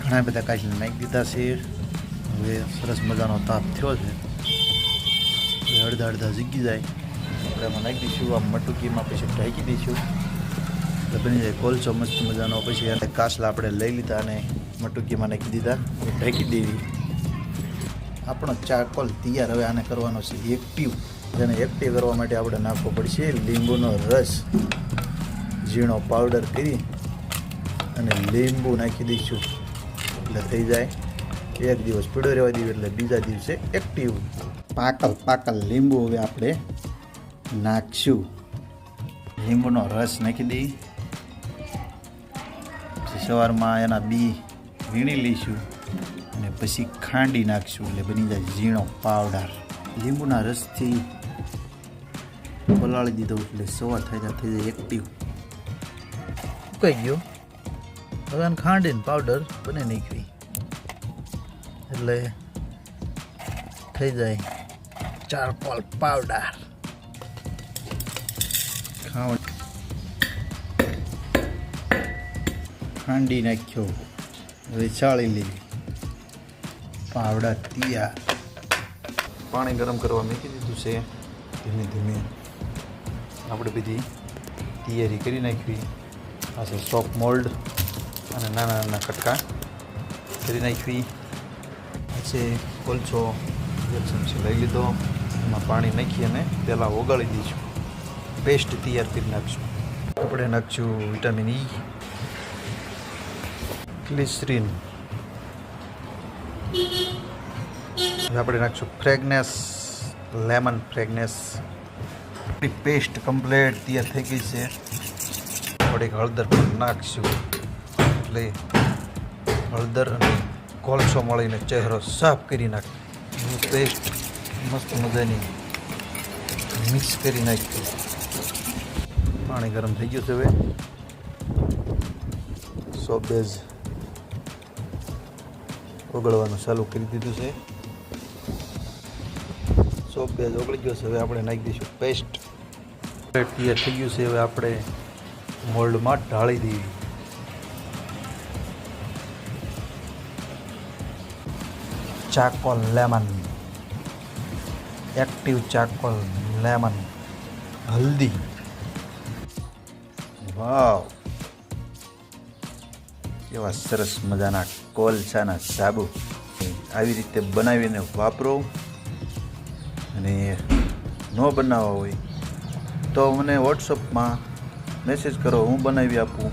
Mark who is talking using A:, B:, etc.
A: ઘણા બધા કાચને નાખી દીધા છે. હવે સરસ મજાનો તાપ થયો છે. હવે અડધા અડધા ઝીગી જાય આપણે એમાં નાખી દઈશું. આ મટુકીમાં પછી ઢાંકી દઈશું એટલે બની જાય કોલસો મસ્ત મજાનો. પછી એને કાચલા આપણે લઈ લીધા અને મટુકીમાં નાખી દીધા, ઢાંકી દેવી. આપણો ચાકોલ તૈયાર. હવે આને કરવાનો છે એક્ટિવ. જેને એક્ટિવ કરવા માટે આપણે નાખવો પડશે લીંબુનો રસ. ઝીણો પાવડર કરી અને લીંબુ નાખી દઈશું એટલે થઈ જાય. એક દિવસ પીળો રહેવા દઈએ એટલે બીજા દિવસે એક્ટિવ. પાકલ લીંબુ હવે આપણે નાખશું. લીંબુનો રસ નાખી દઈ. પછી સવારમાં એના બી વીણી લઈશું અને પછી ખાંડી નાખશું એટલે બની જાય ઝીણો પાવડર. લીંબુના રસથી પલાળી દીધો એટલે સવાર થઈ જાય એક્ટિવ. કઈ ગયો હવે આને ખાંડીને પાવડર બને નાખવી એટલે થઈ જાય ચારકોલ પાવડર. ખાંડી નાખ્યો, હવે ચાળી લેવી. પાવડા તૈયાર. પાણી ગરમ કરવા મૂકી દીધું છે. ધીમે ધીમે આપણે બધી તૈયારી કરી નાખવી. આ છે સોપ મોલ્ડ અને નાના નાના કટકા કરી નાખવી. પછી કોલસો એક ચમચી લઈ લીધો, એમાં પાણી નાખી અને પહેલાં ઓગાળી દઈશું. પેસ્ટ તૈયાર કરી નાખીશું. આપણે નાખશું વિટામિન ઈ, ગ્લિસરીન. આપણે નાખશું ફ્રેગનેસ, લેમન ફ્રેગનેસ. આપણી પેસ્ટ કમ્પ્લીટ તૈયાર થઈ ગઈ છે. થોડીક હળદર પણ નાખશું એટલે હળદર અને કોલસો મળીને ચહેરો સાફ કરી નાખીએ. પેસ્ટ મસ્ત મજાની મિક્સ કરી નાખ્યું. પાણી ગરમ થઈ ગયું છે. હવે સોપ બેઝ ઓગળવાનું ચાલુ કરી દીધું છે. સોપ બેઝ ઓગળી ગયો છે. હવે આપણે નાખી દઈશું પેસ્ટ. તૈયાર થઈ ગયું છે. હવે આપણે મોલ્ડમાં ઢાળી દેવી. ચાકોલ લેમન, એક્ટિવ ચાકોલ લેમન, હલ્દી. વાવ, એવા સરસ મજાના કોલસાના સાબુ. આવી રીતે બનાવીને વાપરો. અને ન બનાવવા હોય તો મને વોટ્સઅપમાં મેસેજ કરો, હું બનાવી આપું.